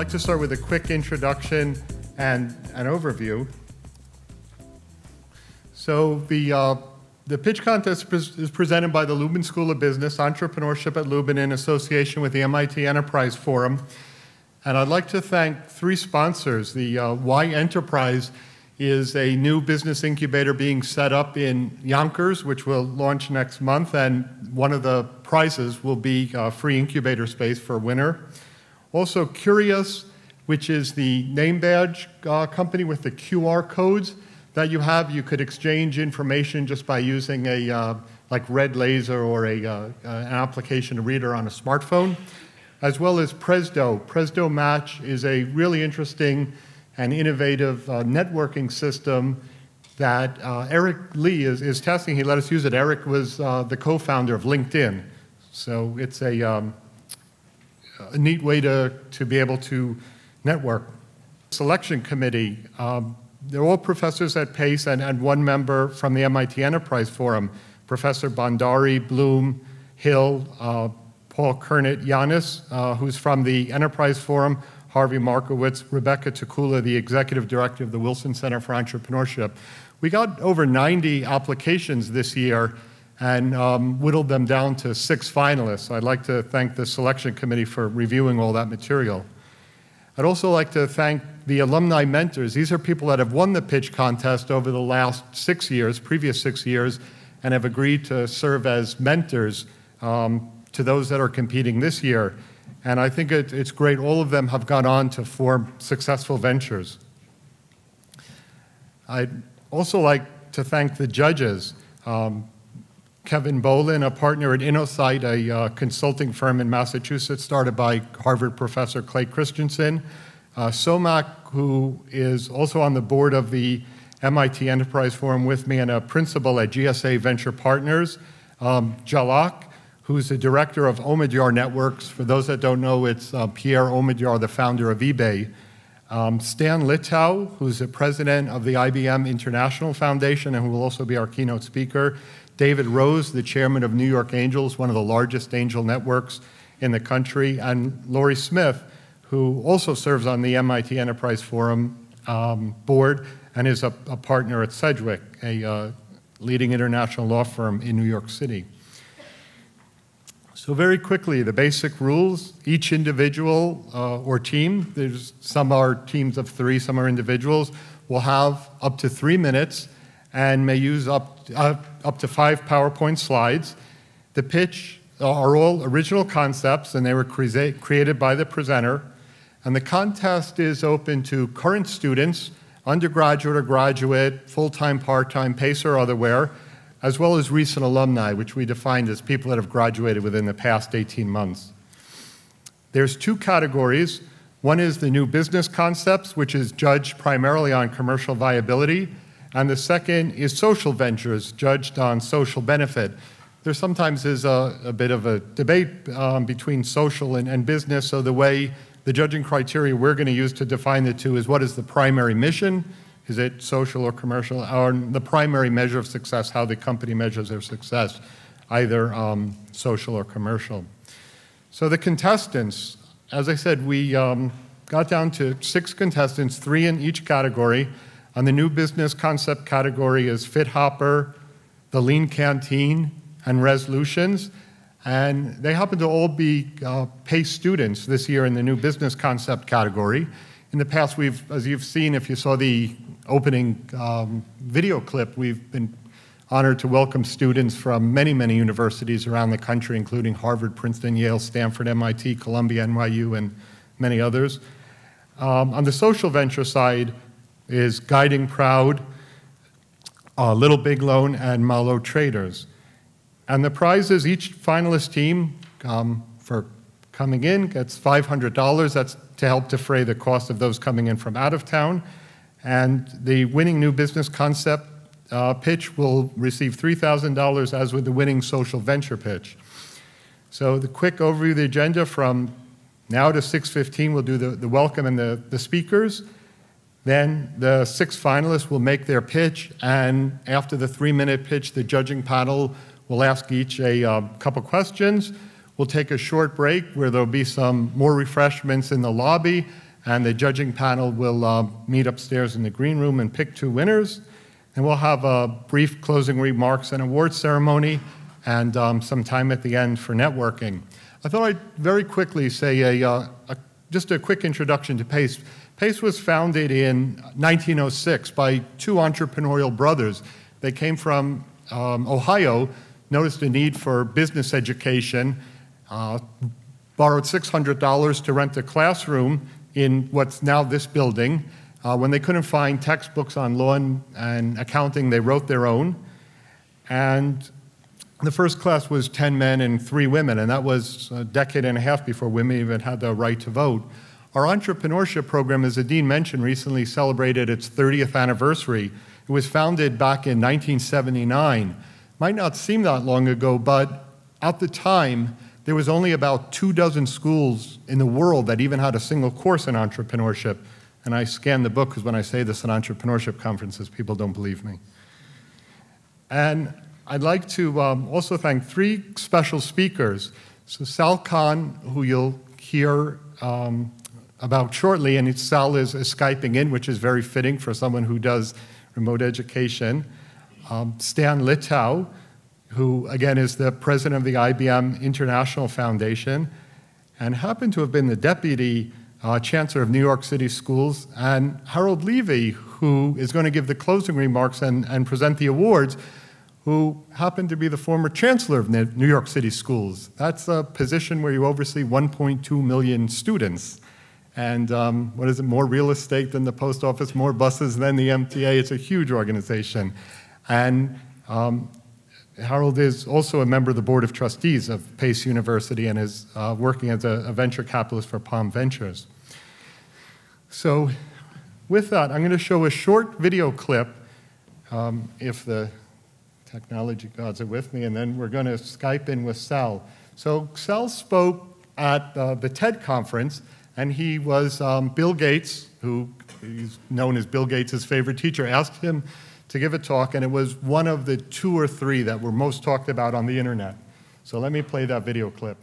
like to start with a quick introduction and an overview. So the pitch contest is presented by the Lubin School of Business, Entrepreneurship at Lubin in association with the MIT Enterprise Forum. And I'd like to thank three sponsors. The Y Enterprise is a new business incubator being set up in Yonkers, which will launch next month, and one of the prizes will be free incubator space for a winner. Also Curious, which is the name badge company with the QR codes that you have. You could exchange information just by using a like Red Laser or an application reader on a smartphone, as well as Presdo. Presdo Match is a really interesting and innovative networking system that Eric Lee is testing. He let us use it. Eric was the co-founder of LinkedIn. So it's a neat way to be able to network. Selection committee, they're all professors at Pace and one member from the MIT Enterprise Forum, Professor Bhandari, Bloom, Hill, Paul Kernit, Yanis, who's from the Enterprise Forum, Harvey Markowitz, Rebecca Takula, the Executive Director of the Wilson Center for Entrepreneurship. We got over 90 applications this year and whittled them down to 6 finalists. So I'd like to thank the selection committee for reviewing all that material. I'd also like to thank the alumni mentors. These are people that have won the pitch contest over the last 6 years, previous 6 years, and have agreed to serve as mentors to those that are competing this year. And I think it's great. All of them have gone on to form successful ventures. I'd also like to thank the judges. Kevin Bolin, a partner at InnoSight, a consulting firm in Massachusetts started by Harvard professor Clay Christensen. Somak, who is also on the board of the MIT Enterprise Forum with me and a principal at GSA Venture Partners. Jalak, who's the director of Omidyar Networks. For those that don't know, it's Pierre Omidyar, the founder of eBay. Stan Litow, who's the president of the IBM International Foundation and who will also be our keynote speaker. David Rose, the chairman of New York Angels, one of the largest angel networks in the country. And Laurie Smith, who also serves on the MIT Enterprise Forum board and is a partner at Sedgwick, a leading international law firm in New York City. So very quickly, the basic rules. Each individual or team, some are teams of 3, some are individuals, will have up to 3 minutes and may use up to 5 PowerPoint slides. The pitch are all original concepts, and they were created by the presenter. And the contest is open to current students, undergraduate or graduate, full-time, part-time, PACE or otherwhere, as well as recent alumni, which we defined as people that have graduated within the past 18 months. There's 2 categories. One is the new business concepts, which is judged primarily on commercial viability, and the second is social ventures, judged on social benefit. There sometimes is a bit of a debate between social and business, so the way the judging criteria we're going to use to define the 2 is what is the primary mission? Is it social or commercial? Or the primary measure of success, how the company measures their success, either social or commercial. So the contestants, as I said, we got down to 6 contestants, 3 in each category. On the new business concept category is Fit Hopper, the Lean Canteen, and Resolutions. And they happen to all be PACE students this year in the new business concept category. In the past, as you've seen, if you saw the opening video clip, we've been honored to welcome students from many, many universities around the country, including Harvard, Princeton, Yale, Stanford, MIT, Columbia, NYU, and many others. On the social venture side is Guiding Proud, Little Big Loan, and Malo Traders. And the prizes, each finalist team for coming in gets $500. That's to help defray the cost of those coming in from out of town. And the winning new business concept pitch will receive $3,000, as with the winning social venture pitch. So the quick overview of the agenda from now to 6:15, we'll do the welcome and the speakers. Then the 6 finalists will make their pitch, and after the 3-minute pitch, the judging panel will ask each a couple questions. We'll take a short break where there'll be some more refreshments in the lobby, and the judging panel will meet upstairs in the green room and pick 2 winners. And we'll have a brief closing remarks and award ceremony, and some time at the end for networking. I thought I'd very quickly say just a quick introduction to PACE. PACE was founded in 1906 by 2 entrepreneurial brothers. They came from Ohio, noticed a need for business education, borrowed $600 to rent a classroom in what's now this building. When they couldn't find textbooks on law and accounting, they wrote their own. And the first class was 10 men and 3 women, and that was a decade and a half before women even had the right to vote. Our entrepreneurship program, as Adine mentioned, recently celebrated its 30th anniversary. It was founded back in 1979. Might not seem that long ago, but at the time, there was only about 24 schools in the world that even had a single course in entrepreneurship. And I scan the book because when I say this at entrepreneurship conferences, people don't believe me. And I'd like to also thank 3 special speakers. So Sal Khan, who you'll hear about shortly, and Sal is Skyping in, which is very fitting for someone who does remote education. Stan Litow, who again is the president of the IBM International Foundation, and happened to have been the deputy chancellor of New York City Schools, and Harold Levy, who is going to give the closing remarks and present the awards, who happened to be the former chancellor of New York City Schools. That's a position where you oversee 1.2 million students. And what is it, more real estate than the post office, more buses than the MTA. It's a huge organization. And Harold is also a member of the Board of Trustees of Pace University and is working as a venture capitalist for Palm Ventures. So with that, I'm going to show a short video clip, if the technology gods are with me, and then we're going to Skype in with Sal. So Sal spoke at the TED conference, and he was Bill Gates, who is known as Bill Gates' favorite teacher, asked him to give a talk, and it was one of the 2 or 3 that were most talked about on the internet. So let me play that video clip.